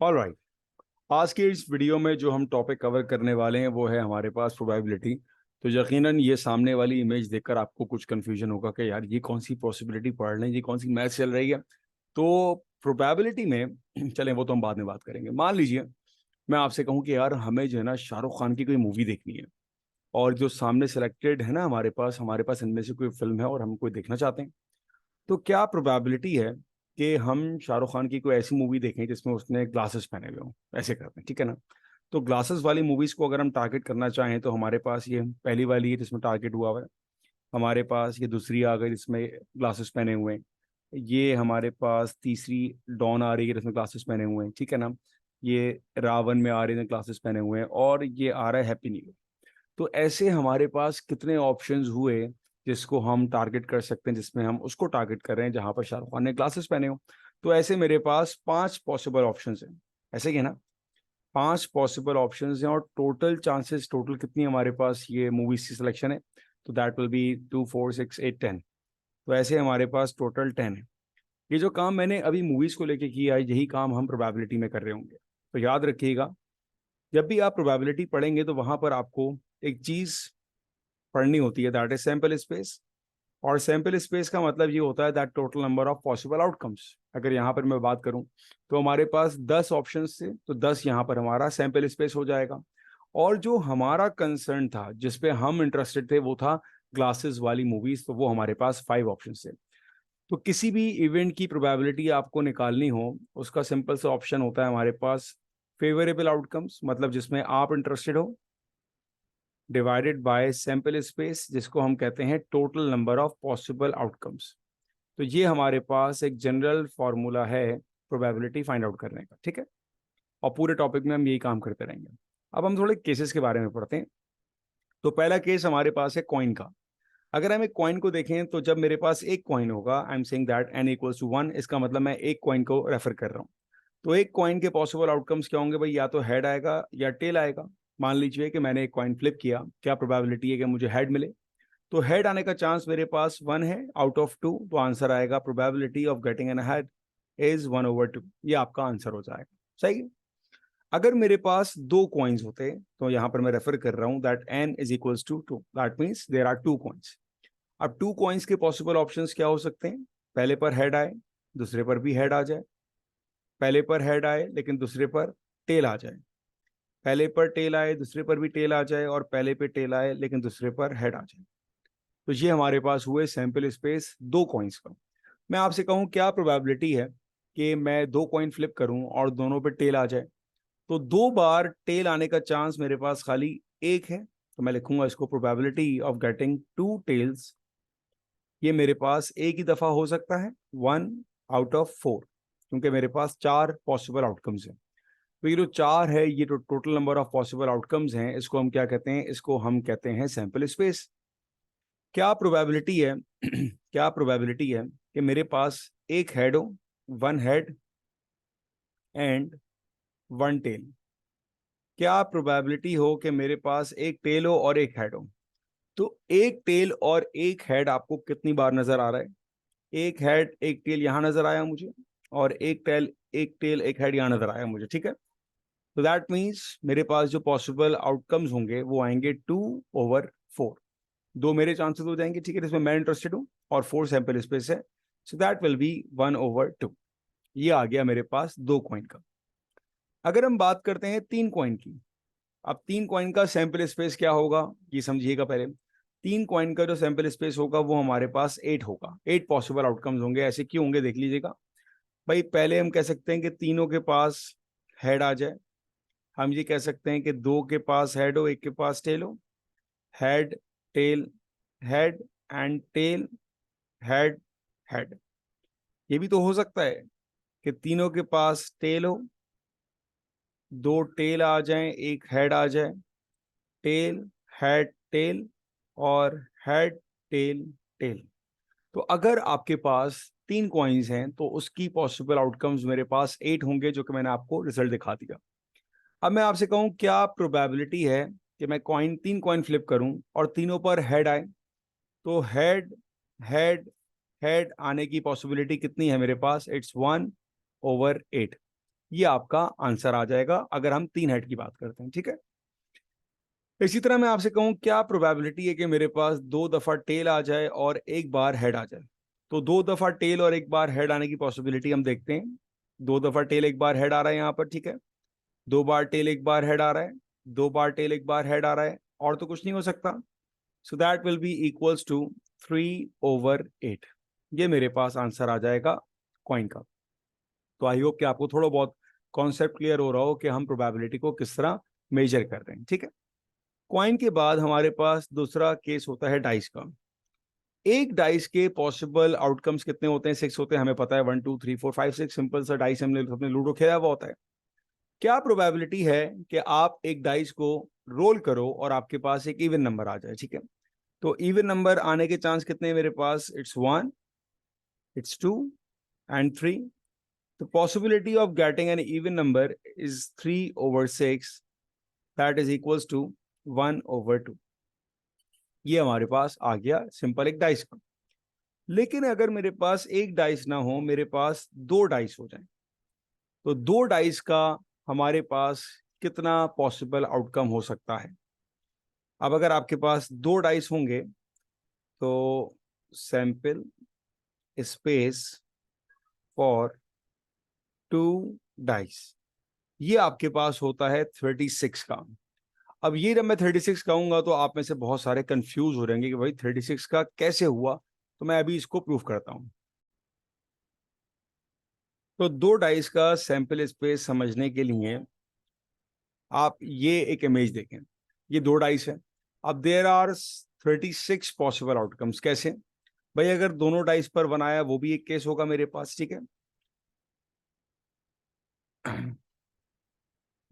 Alright, आज के इस वीडियो में जो हम टॉपिक कवर करने वाले हैं वो है हमारे पास प्रोबेबिलिटी। तो यकीनन ये सामने वाली इमेज देखकर आपको कुछ कंफ्यूजन होगा कि यार ये कौन सी पॉसिबिलिटी पढ़ रहे हैं, ये कौन सी मैथ चल रही है। तो प्रोबेबिलिटी में चलें वो तो हम बाद में बात करेंगे। मान लीजिए मैं आपसे कहूँ कि यार हमें जो है ना शाहरुख खान की कोई मूवी देखनी है, और जो सामने सेलेक्टेड है ना हमारे पास इनमें से कोई फिल्म है और हम कोई देखना चाहते हैं। तो क्या प्रोबेबिलिटी है कि हम शाहरुख खान की कोई ऐसी मूवी देखें जिसमें उसने ग्लासेस पहने हुए हों? ऐसे करते हैं, ठीक है ना। तो ग्लासेस वाली मूवीज को अगर हम टारगेट करना चाहें तो हमारे पास ये पहली वाली है जिसमें टारगेट हुआ हुआ है। हमारे पास ये दूसरी आ गई जिसमें ग्लासेस पहने हुए हैं। ये हमारे पास तीसरी डॉन आ रही है जिसमें ग्लासेस पहने हुए हैं, ठीक है ना। ये रावण में आ रही है ग्लासेस पहने हुए हैं, और ये आ रहा है हैप्पी न्यू ईयर। तो ऐसे हमारे पास कितने ऑप्शंस हुए जिसको हम टारगेट कर सकते हैं, जिसमें हम उसको टारगेट कर रहे हैं जहां पर शाहरुख खान ने ग्लासेस पहने हो। तो ऐसे मेरे पास 5 पॉसिबल ऑप्शंस हैं। ऐसे ही है ना, 5 पॉसिबल ऑप्शंस हैं, और टोटल चांसेस, टोटल कितनी हमारे पास ये मूवीज की सिलेक्शन है, तो दैट विल बी 2 4 6 8 10। तो ऐसे हमारे पास टोटल 10 है। ये जो काम मैंने अभी मूवीज को लेके किया है, यही काम हम प्रोबेबिलिटी में कर रहे होंगे। तो याद रखिएगा, जब भी आप प्रोबेबिलिटी पढ़ेंगे तो वहां पर आपको एक चीज पढ़नी होती है, दैट इज सैंपल स्पेस। और सैंपल स्पेस का मतलब ये होता है that total number of possible outcomes. अगर यहाँ पर मैं बात करूँ तो हमारे पास 10 ऑप्शंस थे, तो 10 यहाँ पर हमारा सैंपल स्पेस हो जाएगा। और जो हमारा कंसर्न था, जिस पे हम इंटरेस्टेड थे, वो था ग्लासेस वाली मूवीज, तो वो हमारे पास 5 ऑप्शन थे। तो किसी भी इवेंट की प्रोबेबिलिटी आपको निकालनी हो, उसका सिंपल सा ऑप्शन होता है हमारे पास फेवरेबल आउटकम्स, मतलब जिसमें आप इंटरेस्टेड हो, डिवाइडेड बाय सैंपल स्पेस जिसको हम कहते हैं total number of possible outcomes. तो ये हमारे पास एक जनरल फॉर्मूला है प्रोबेबिलिटी फाइंड आउट करने का, ठीक है। और पूरे टॉपिक में हम यही काम करते रहेंगे। अब हम थोड़े केसेस के बारे में पढ़ते हैं। तो पहला केस हमारे पास है कॉइन का। अगर हम एक कॉइन को देखें तो जब मेरे पास एक कॉइन होगा, I am saying that n equals to 1, इसका मतलब मैं एक कॉइन को रेफर कर रहा हूँ। तो एक कॉइन के पॉसिबल आउटकम्स क्या होंगे भाई? या तो हेड आएगा या टेल आएगा। मान लीजिए कि मैंने एक कॉइन फ्लिप किया, क्या प्रोबेबिलिटी है कि मुझे हेड मिले? तो हेड आने का चांस मेरे पास 1 है आउट ऑफ 2, तो आंसर आएगा probability of getting N head is 1/2। ये आपका आंसर हो जाएगा, सही है। अगर मेरे पास दो कॉइन्स होते, तो यहां पर मैं रेफर कर रहा हूं that n is equals to 2, that means there are 2 coins. अब 2 कॉइन्स के पॉसिबल ऑप्शंस क्या हो सकते हैं? पहले पर हेड आए, दूसरे पर भी हेड आ जाए। पहले पर हेड आए लेकिन दूसरे पर टेल आ जाए। पहले पर टेल आए, दूसरे पर भी टेल आ जाए, और पहले पे टेल आए लेकिन दूसरे पर हेड आ जाए। तो ये हमारे पास हुए सैंपल स्पेस दो कॉइन्स का। मैं आपसे कहूँ क्या प्रोबेबिलिटी है कि मैं दो कॉइन फ्लिप करूं और दोनों पे टेल आ जाए? तो दो बार टेल आने का चांस मेरे पास खाली एक है, तो मैं लिखूंगा इसको probability of getting two tails. ये मेरे पास एक ही दफा हो सकता है, 1/4, क्योंकि मेरे पास 4 पॉसिबल आउटकम्स हैं। तो ये जो 4 है, ये जो total number of possible outcomes हैं, इसको हम क्या कहते हैं? इसको हम कहते हैं सैंपल स्पेस। क्या प्रोबेबिलिटी है क्या प्रोबेबिलिटी है कि मेरे पास एक हेड हो, 1 हेड एंड 1 टेल? क्या प्रोबेबिलिटी हो कि मेरे पास एक टेल हो और एक हेड हो? तो एक टेल और एक हेड आपको कितनी बार नजर आ रहा है? एक हेड एक टेल यहां नजर आया मुझे, और एक टेल एक हेड यहां नजर आया मुझे, ठीक है। तो दैट मीन्स मेरे पास जो पॉसिबल आउटकम्स होंगे वो आएंगे 2/4। दो मेरे चांसेस हो जाएंगे, ठीक है, जिसमें मैं इंटरेस्टेड हूँ, और 4 सैंपल स्पेस है, सो दैट विल बी 1/2। ये आ गया मेरे पास दो कॉइन का। अगर हम बात करते हैं 3 कॉइन की, अब 3 कॉइन का सैंपल स्पेस क्या होगा ये समझिएगा पहले। 3 कॉइन का जो सैंपल स्पेस होगा वो हमारे पास 8 होगा। 8 पॉसिबल आउटकम्स होंगे। ऐसे क्यों होंगे देख लीजिएगा भाई। पहले हम कह सकते हैं कि तीनों के पास हेड आ जाए। हम ये कह सकते हैं कि दो के पास हेड हो, एक के पास टेल हो। Head, tail, head and tail, head, head. ये भी तो हो सकता है कि तीनों के पास टेल हो, दो टेल आ जाएं, एक हेड आ जाए। टेल, हेड, टेल, और हेड, टेल, टेल। तो अगर आपके पास 3 कॉइन्स हैं तो उसकी पॉसिबल आउटकम्स मेरे पास 8 होंगे, जो कि मैंने आपको रिजल्ट दिखा दिया। अब मैं आपसे कहूं क्या प्रोबेबिलिटी है कि मैं 3 कॉइन फ्लिप करूं और तीनों पर हेड आए? तो हेड, हेड, हेड आने की पॉसिबिलिटी कितनी है मेरे पास? इट्स 1/8। ये आपका आंसर आ जाएगा अगर हम 3 हेड की बात करते हैं, ठीक है। इसी तरह मैं आपसे कहूं क्या प्रोबेबिलिटी है कि मेरे पास 2 दफा टेल आ जाए और एक बार हेड आ जाए। तो 2 दफा टेल और एक बार हेड आने की पॉसिबिलिटी हम देखते हैं। 2 दफा टेल एक बार हेड आ रहा है यहाँ पर, ठीक है। 2 बार टेल एक बार हेड आ रहा है, 2 बार टेल एक बार हेड आ रहा है, और तो कुछ नहीं हो सकता। So that will be equals to 3/8। ये मेरे पास आंसर आ जाएगा कॉइन का। तो आई होप कि आपको थोड़ा बहुत कॉन्सेप्ट क्लियर हो रहा हो कि हम प्रोबेबिलिटी को किस तरह मेजर कर रहे हैं, ठीक है। कॉइन के बाद हमारे पास दूसरा केस होता है डाइस का। एक डाइस के पॉसिबल आउटकम्स कितने होते हैं? 6 होते हैं, हमें पता है। 1 2 3 4 5 6 सिंपल सा डाइस हमने अपने लूडो खेला हुआ होता है। क्या प्रोबेबिलिटी है कि आप एक डाइस को रोल करो और आपके पास एक इवन नंबर आ जाए, ठीक है। तो इवन नंबर आने के चांस कितने हैं मेरे पास? It's 1, it's 2 and 3। The possibility of getting an even number is 3/6, that is equals to 1/2। ये हमारे पास आ गया सिंपल एक डाइस का। लेकिन अगर मेरे पास एक डाइस ना हो, मेरे पास 2 डाइस हो जाए, तो 2 डाइस का हमारे पास कितना पॉसिबल आउटकम हो सकता है? अब अगर आपके पास 2 डाइस होंगे तो सैंपल स्पेस फॉर 2 डाइस, ये आपके पास होता है 36 का। अब ये जब मैं 36 कहूंगा तो आप में से बहुत सारे कंफ्यूज हो रहेंगे कि भाई 36 का कैसे हुआ। तो मैं अभी इसको प्रूफ करता हूं। तो 2 डाइस का सैंपल स्पेस समझने के लिए आप ये एक इमेज देखें। ये 2 डाइस है। अब देयर आर 36 पॉसिबल आउटकम्स। कैसे भाई? अगर दोनों डाइस पर बनाया वो भी एक केस होगा मेरे पास, ठीक है।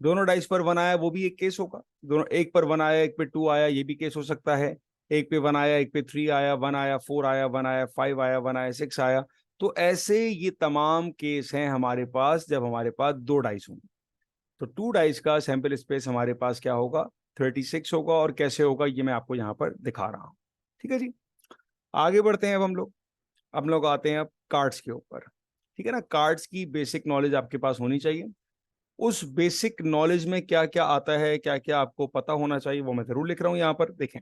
दोनों डाइस पर बनाया वो भी एक केस होगा। दोनों एक पर बनाया एक पे 2 आया, ये भी केस हो सकता है। एक पे बनाया एक पे 3 आया, 1 आया, 4 आया, 1 आया, 5 आया, 1 आया, 6 आया। तो ऐसे ये तमाम केस हैं हमारे पास जब हमारे पास 2 डाइस होंगे। तो 2 डाइस का सैंपल स्पेस हमारे पास क्या होगा? 36 होगा। और कैसे होगा ये मैं आपको यहाँ पर दिखा रहा हूँ, ठीक है जी। आगे बढ़ते हैं। अब हम लोग आते हैं अब कार्ड्स के ऊपर, ठीक है ना। कार्ड्स की बेसिक नॉलेज आपके पास होनी चाहिए। उस बेसिक नॉलेज में क्या क्या आता है, क्या क्या आपको पता होना चाहिए, वो मैं जरूर लिख रहा हूं यहाँ पर। देखें,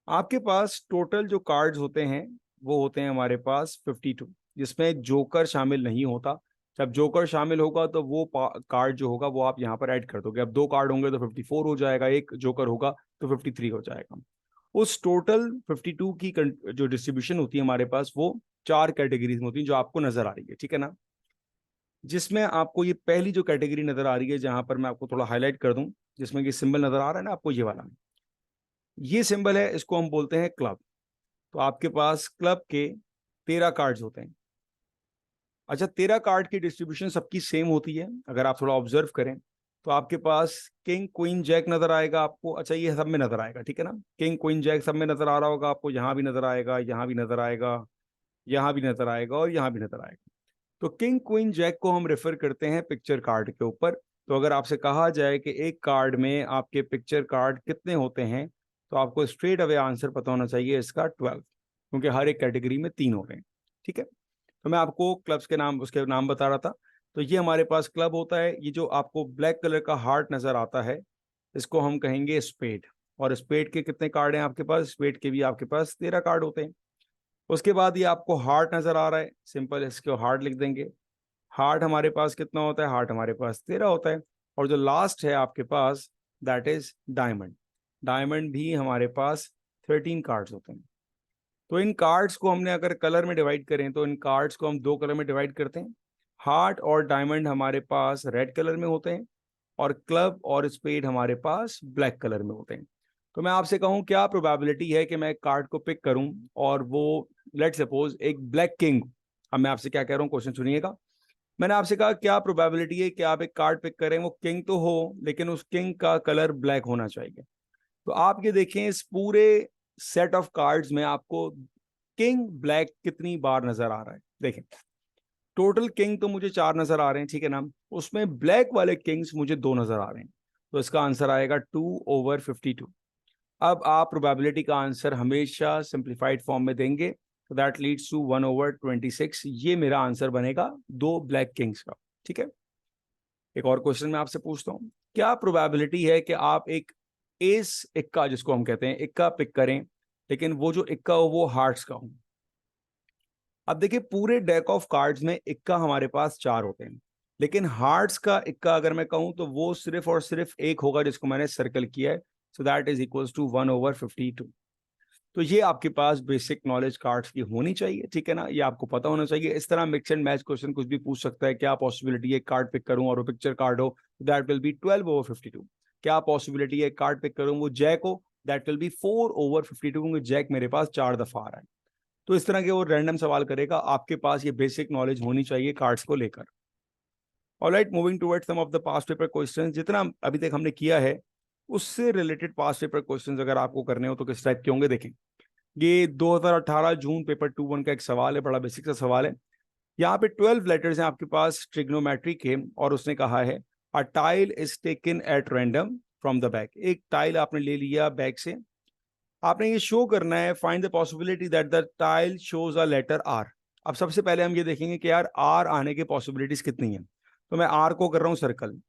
आपके पास टोटल जो कार्ड्स होते हैं वो होते हैं हमारे पास 52, जिसमें जोकर शामिल नहीं होता। जब जोकर शामिल होगा तो वो कार्ड जो होगा वो आप यहाँ पर ऐड कर दोगे। अब 2 कार्ड होंगे तो 54 हो जाएगा, एक जोकर होगा तो 53 हो जाएगा। उस टोटल 52 की जो डिस्ट्रीब्यूशन होती है हमारे पास, वो 4 कैटेगरीज में होती है जो आपको नजर आ रही है, ठीक है ना। जिसमें आपको ये पहली जो कैटेगरी नजर आ रही है, जहां पर मैं आपको थोड़ा हाईलाइट कर दूं, जिसमें कि सिंबल नजर आ रहा है ना आपको, ये वाला, ये सिंबल है, इसको हम बोलते हैं क्लब। तो आपके पास क्लब के 13 कार्ड्स होते हैं। अच्छा, 13 कार्ड की डिस्ट्रीब्यूशन सबकी सेम होती है अगर आप थोड़ा ऑब्जर्व करें। तो आपके पास किंग क्वीन जैक नजर आएगा आपको। अच्छा, ये सब में नजर आएगा, ठीक है ना। किंग क्वीन जैक सब में नजर आ रहा होगा आपको। यहाँ भी नजर आएगा, यहाँ भी नजर आएगा, यहाँ भी नजर आएगा, और यहाँ भी नजर आएगा। तो किंग क्वीन जैक को हम रेफर करते हैं पिक्चर कार्ड के ऊपर। तो अगर आपसे कहा जाए कि एक कार्ड में आपके पिक्चर कार्ड कितने होते हैं, तो आपको स्ट्रेट अवे आंसर पता होना चाहिए इसका 12, क्योंकि हर एक कैटेगरी में 3 हो रहे हैं, ठीक है। तो मैं आपको क्लब्स के नाम, उसके नाम बता रहा था। तो ये हमारे पास क्लब होता है। ये जो आपको ब्लैक कलर का हार्ट नजर आता है, इसको हम कहेंगे स्पेड। और स्पेड के कितने कार्ड हैं आपके पास? स्पेड के भी आपके पास 13 कार्ड होते हैं। उसके बाद ये आपको हार्ट नजर आ रहा है, सिंपल इसको हार्ट लिख देंगे। हार्ट हमारे पास कितना होता है? हार्ट हमारे पास 13 होता है। और जो लास्ट है आपके पास, दैट इज डायमंड। डायमंड भी हमारे पास 13 कार्ड्स होते हैं। तो इन कार्ड्स को हमने अगर कलर में डिवाइड करें तो इन कार्ड्स को हम 2 कलर में डिवाइड करते हैं। हार्ट और डायमंड हमारे पास रेड कलर में होते हैं, और क्लब और स्पेड हमारे पास ब्लैक कलर में होते हैं। तो मैं आपसे कहूं क्या प्रोबेबिलिटी है कि मैं एक कार्ड को पिक करूं और वो, लेट सपोज एक ब्लैक किंग। अब मैं आपसे क्या कह रहा हूं, क्वेश्चन सुनिएगा। मैंने आपसे कहा क्या प्रोबेबिलिटी है कि आप एक कार्ड पिक करें, वो किंग तो हो लेकिन उस किंग का कलर ब्लैक होना चाहिए। तो आप ये देखें, इस पूरे सेट ऑफ कार्ड्स में आपको किंग ब्लैक कितनी बार नजर आ रहा है? देखें, टोटल किंग तो मुझे 4 नजर आ रहे हैं, ठीक है ना। उसमें ब्लैक वाले किंग्स मुझे 2 नजर आ रहे हैं। तो इसका आंसर आएगा 2/52। अब आप प्रोबेबिलिटी का आंसर हमेशा सिंप्लीफाइड फॉर्म में देंगे, तो दैट लीड्स टू 1/26। ये मेरा आंसर बनेगा 2 ब्लैक किंग्स का, ठीक है। एक और क्वेश्चन मैं आपसे पूछता हूँ, क्या प्रोबेबिलिटी है कि आप एक एस इक्का, जिसको हम कहते हैं इक्का, पिक करें, लेकिन वो जो इक्का हो वो हार्ट्स का हो। अब देखिए, पूरे डेक ऑफ कार्ड्स में इक्का हमारे पास 4 होते हैं, लेकिन हार्ट्स का इक्का अगर मैं कहूं तो वो सिर्फ और सिर्फ एक होगा, जिसको मैंने सर्कल किया है। So that is equals to 1/52। तो ये आपके पास बेसिक नॉलेज कार्ड्स की होनी चाहिए, ठीक है ना, ये आपको पता होना चाहिए। इस तरह मिक्स एंड मैच क्वेश्चन कुछ भी पूछ सकता है, क्या पॉसिबिलिटी है कार्ड पिक करूं और वो पिक्चर कार्ड हो, दैट विल बी 12/52। क्या पॉसिबिलिटी है कार्ड पिक करूं वो जैक हो, दैट विल बी 4/52, क्योंकि जैक मेरे पास 4 दफा आ रहा है। तो इस तरह के वो रैंडम सवाल करेगा, आपके पास ये बेसिक नॉलेज होनी चाहिए कार्ड्स को लेकर। Alright, moving towards some of the past paper questions. जितना अभी तक हमने किया है उससे रिलेटेड पास्ट पेपर क्वेश्चंस अगर आपको करने हो तो किस टाइप के होंगे, देखें। ये 2018 जून पेपर 2-1 का एक सवाल है, बड़ा बेसिक सा सवाल है। यहाँ पे 12 लेटर्स हैं आपके पास ट्रिग्नोमेट्री के, और उसने कहा है a tile is taken at random from the bag. एक टाइल आपने ले लिया बैक से, आपने ये शो करना है, find the possibility that the tile shows a letter R. अब सबसे पहले हम ये देखेंगे कि यार आर आने की पॉसिबिलिटीज कितनी है। तो मैं आर को कर रहा हूं सर्कल,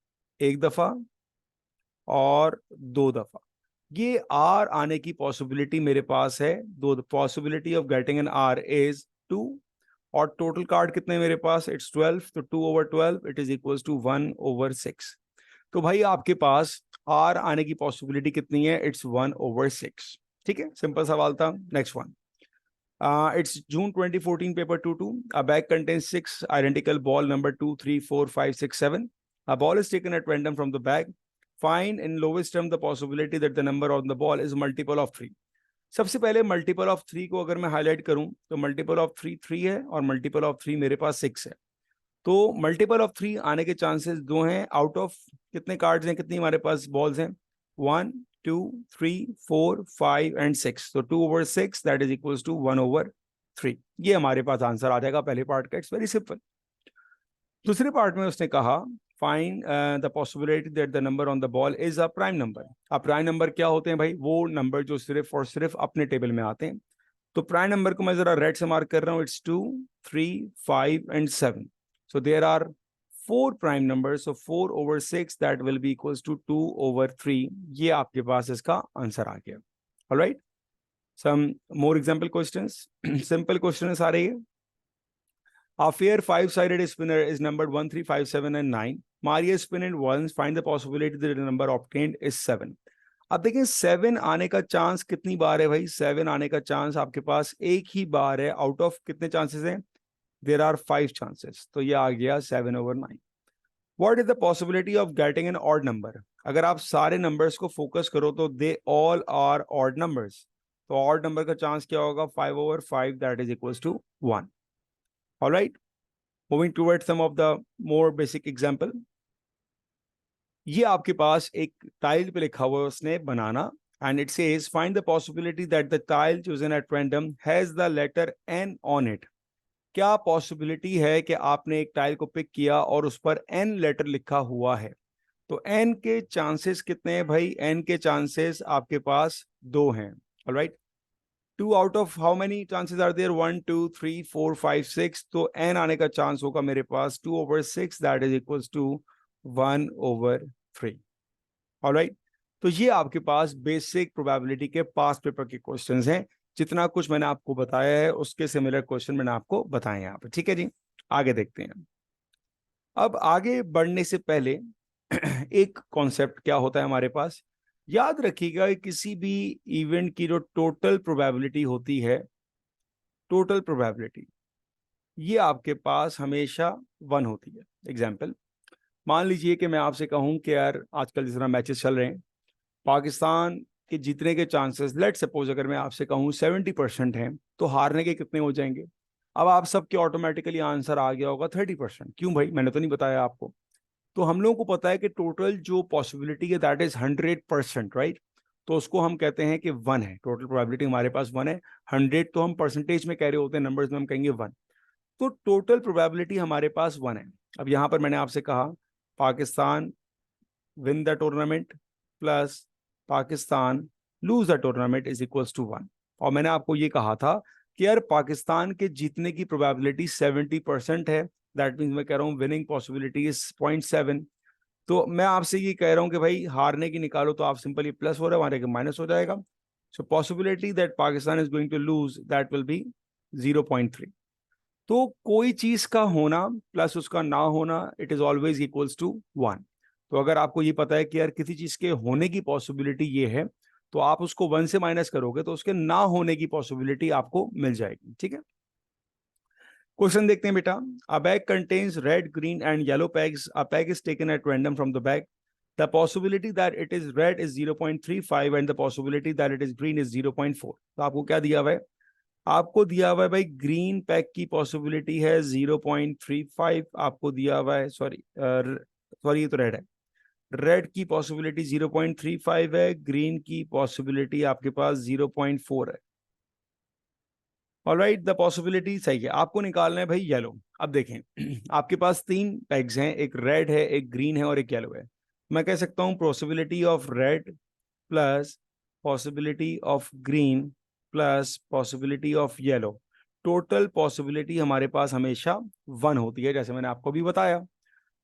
एक दफा और दो दफा। ये आर आने की पॉसिबिलिटी मेरे पास है दो। Possibility of getting an R is 2, और टोटल कार्ड कितने मेरे पास, इट्स 12, तो 2/12 इट इज इक्वल्स टू 1/6। तो भाई आपके पास आर आने की पॉसिबिलिटी कितनी है, इट्स 1/6। ठीक है, सिंपल सवाल था। Next one, it's June 2014 paper 2-2. A bag contains 6 identical ball number 2, 3, 4, 5, 6, 7. A ball is taken at random from the bag. Find in lowest term the possibility that the number on the ball is multiple of 3. सबसे पहले multiple of 3 को अगर मैं highlight करूं तो multiple of 3 3 है, और multiple of 3 मेरे पास 6 है। तो मल्टीपल ऑफ 3 आने के चांसेस 2 हैं। आउट ऑफ कितने कार्ड्स हैं, कितनी हमारे पास बॉल्स हैं, 1, 2, 3, 4, 5 एंड 6। तो 2/6 दैट इज इक्वल्स टू 1/3। ये हमारे पास आंसर आ जाएगा पहले पार्ट का। It's very simple. दूसरे पार्ट में उसने कहा find the possibility that the number on the ball is a prime number. अब प्राइम नंबर क्या होते हैं भाई, वो नंबर जो सिर्फ और सिर्फ अपने टेबल में आते हैं। तो प्राइम नंबर को मैं जरा रेड से मार्क कर रहा हूं, it's 2, 3, 5 and 7। So there are 4 prime numbers, so 4/6 that will be equals to 2/3। ये आपके पास इसका आंसर आ गया। Alright, some more example questions. Simple question आ रही है। A fair five-sided spinner is numbered 1, 3, 5, 7 and 9. Maria spin it once. Find the possibility that the number obtained is 7. अब देखें 7 आने का चांस कितनी बार है भाई, 7 आने का चांस आपके पास एक ही बार है। आउट ऑफ कितने चांसेस हैं, देयर आर 5 चांसेस। तो ये आ गया 7/9। What is the possibility of getting an odd number. अगर आप सारे नंबर्स को फोकस करो तो they all are odd numbers. तो ऑड नंबर का चांस क्या होगा, 5/5 that is equals to 1। Alright, moving towards some of the more basic example. ये आपके पास एक टाइल पे लिखा हुआ है उसने बनाना, and it says find the possibility that the tile chosen at random has the letter N on it. क्या पॉसिबिलिटी है कि आपने एक टाइल को पिक किया और उस पर एन लेटर लिखा हुआ है। तो एन के चांसेस कितने हैं भाई, एन के चांसेस आपके पास 2 हैं। Alright, 2 out of how many chances are there, 1, 2, 3, 4, 5, 6। तो एन आने का चांस होगा मेरे पास 2/6 that is equals to 1/3। Alright, तो ये आपके पास बेसिक प्रोबेबिलिटी के पास पेपर के क्वेश्चंस हैं। जितना कुछ मैंने आपको बताया है उसके सिमिलर क्वेश्चन मैंने आपको बताए यहाँ पे। ठीक है जी, आगे देखते हैं। अब आगे बढ़ने से पहले एक कॉन्सेप्ट क्या होता है हमारे पास, याद रखिएगा कि किसी भी इवेंट की जो टोटल प्रोबेबिलिटी होती है, टोटल प्रोबेबिलिटी ये आपके पास हमेशा 1 होती है। एग्जाम्पल, मान लीजिए कि मैं आपसे कहूं कि यार आजकल जिस तरह मैचेस चल रहे हैं, पाकिस्तान के जीतने के चांसेस लेट सपोज अगर मैं आपसे कहूं 70% हैं, तो हारने के कितने हो जाएंगे। अब आप सबके ऑटोमेटिकली आंसर आ गया होगा 30%। क्यों भाई, मैंने तो नहीं बताया आपको। तो हम लोगों को पता है कि टोटल जो पॉसिबिलिटी है दैट इज 100%, राइट। तो उसको हम कहते हैं कि 1 है, टोटल प्रोबेबिलिटी हमारे पास 1 है। 100 तो हम परसेंटेज में कह रहे होते हैं, नंबर्स में हम कहेंगे 1। तो टोटल प्रोबेबिलिटी हमारे पास 1 है। अब यहां पर मैंने आपसे कहा Pakistan win the tournament plus Pakistan lose the tournament is equals to 1। और मैंने आपको ये कहा था कि यार पाकिस्तान के जीतने की प्रोबेबिलिटी 70% है। दैट मीन्स मैं कह रहा हूँ विनिंग पॉसिबिलिटी इज 0.7। तो मैं आपसे ये कह रहा हूं कि भाई हारने की निकालो, तो आप सिंपली प्लस हो रहा है, हमारे माइनस हो जाएगा। So possibility that Pakistan is going to lose that will be 0.3। तो कोई चीज का होना प्लस उसका ना होना, it is always equals to 1। तो अगर आपको ये पता है कि यार किसी चीज के होने की पॉसिबिलिटी ये है, तो आप उसको 1 से माइनस करोगे तो उसके ना होने की पॉसिबिलिटी आपको मिल जाएगी। ठीक है, क्वेश्चन देखते हैं बेटा। अ bag contains red, green and yellow bags. A bag is taken at random from the bag. The possibility that it is red is 0.35 and the possibility that it is green is 0.4। तो आपको क्या दिया हुआ है? आपको दिया हुआ है भाई ग्रीन पैक की पॉसिबिलिटी है 0.35। आपको दिया हुआ है, सॉरी ये तो रेड है। रेड की पॉसिबिलिटी 0.35 है, ग्रीन की पॉसिबिलिटी आपके पास 0.4 है। ऑलराइट, द पॉसिबिलिटी सही है। आपको निकालना है भाई येलो। अब देखें आपके पास 3 पैग्स हैं, एक रेड है, एक ग्रीन है और एक येलो है। मैं कह सकता हूं possibility of red plus possibility of green plus possibility of yellow. Total possibility हमारे पास हमेशा 1 होती है, जैसे मैंने आपको भी बताया।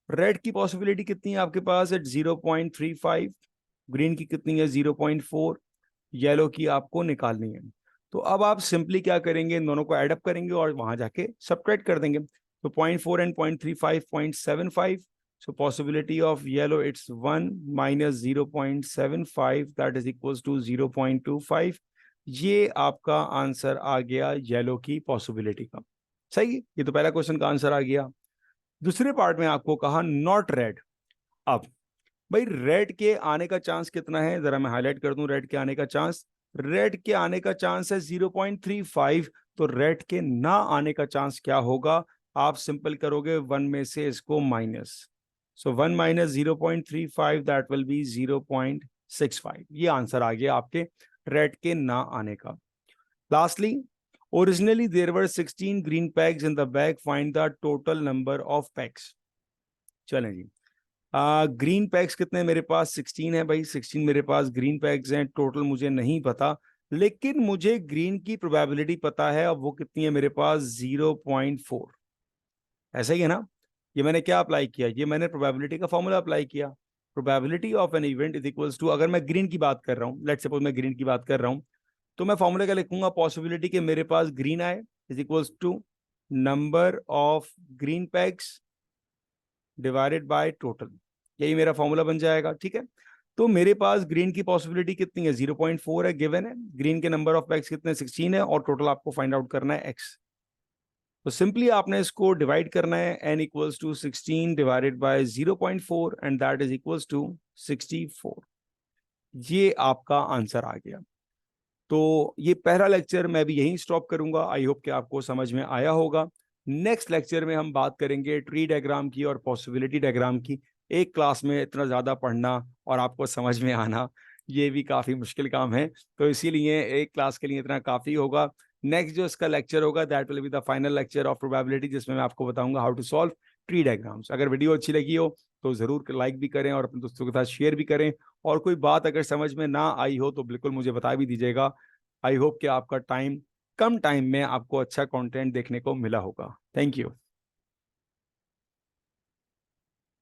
रेड की पॉसिबिलिटी कितनी है आपके पास? एट 0.35। ग्रीन की कितनी है? 0.4। येलो की आपको निकालनी है। तो अब आप सिंपली क्या करेंगे, इन दोनों को एडअप करेंगे और वहां जाके सब्ट्रैक्ट कर देंगे। तो 0.4 and 0.35 0.75। So possibility of yellow, it's 1 minus 0.75 that is equals to 0.25। ये आपका आंसर आ गया येलो की पॉसिबिलिटी का। सही है, ये तो पहला क्वेश्चन का आंसर आ गया। दूसरे पार्ट में आपको कहा नॉट रेड। अब भाई रेड के आने का चांस कितना है, जरा मैं हाईलाइट कर दूं। रेड के आने का चांस, रेड के आने का चांस है 0.35। तो रेड के ना आने का चांस क्या होगा? आप सिंपल करोगे 1 में से इसको minus. So 1 minus 0.35 that will B 0.65। ये आंसर आ गया आपके रेड के ना आने का। Lastly, originally there were 16 green pegs in the bag, find the total number of pegs. चलें जी, ग्रीन पैक्स कितने मेरे पास? 16 है भाई, 16 मेरे पास ग्रीन पैक्स हैं। टोटल मुझे नहीं पता, लेकिन मुझे ग्रीन की प्रोबेबिलिटी पता है। अब वो कितनी है मेरे पास? 0.4। ऐसा ही है ना? ये मैंने क्या अप्लाई किया? ये मैंने प्रोबेबिलिटी का फॉर्मूला अप्लाई किया। Probability of an event is equals to, अगर मैं ग्रीन की बात कर रहा हूँ, लेट्स सपोज मैं ग्रीन की बात कर रहा हूँ, तो मैं फॉर्मूला क्या लिखूंगा? पॉसिबिलिटी के मेरे पास ग्रीन आए is equals to number of green pegs divided by total. यही मेरा फॉर्मूला बन जाएगा। ठीक है, तो मेरे पास ग्रीन की पॉसिबिलिटी कितनी है? 0.4 है, गिवन है। ग्रीन के नंबर ऑफ पैक्स कितने? 16 है, और टोटल आपको फाइंड आउट करना है एक्स। तो सिंपली आपने इसको डिवाइड करना है, n equals to 16 divided by 0.4 and that is equals to 64। ये आपका आंसर आ गया। तो ये पहला लेक्चर मैं भी यहीं स्टॉप करूंगा। आई होप कि आपको समझ में आया होगा। नेक्स्ट लेक्चर में हम बात करेंगे ट्री डायग्राम की और पॉसिबिलिटी डायग्राम की। एक क्लास में इतना ज़्यादा पढ़ना और आपको समझ में आना, ये भी काफ़ी मुश्किल काम है। तो इसीलिए एक क्लास के लिए इतना काफ़ी होगा। नेक्स्ट जो इसका लेक्चर होगा that will be the final lecture of probability, जिसमें मैं आपको बताऊंगा how to solve tree diagrams. अगर वीडियो अच्छी लगी हो तो ज़रूर लाइक भी करें और अपने दोस्तों के साथ शेयर भी करें। और कोई बात अगर समझ में ना आई हो तो बिल्कुल मुझे बता भी दीजिएगा। आई होप कि आपका टाइम, कम टाइम में आपको अच्छा कंटेंट देखने को मिला होगा। Thank you.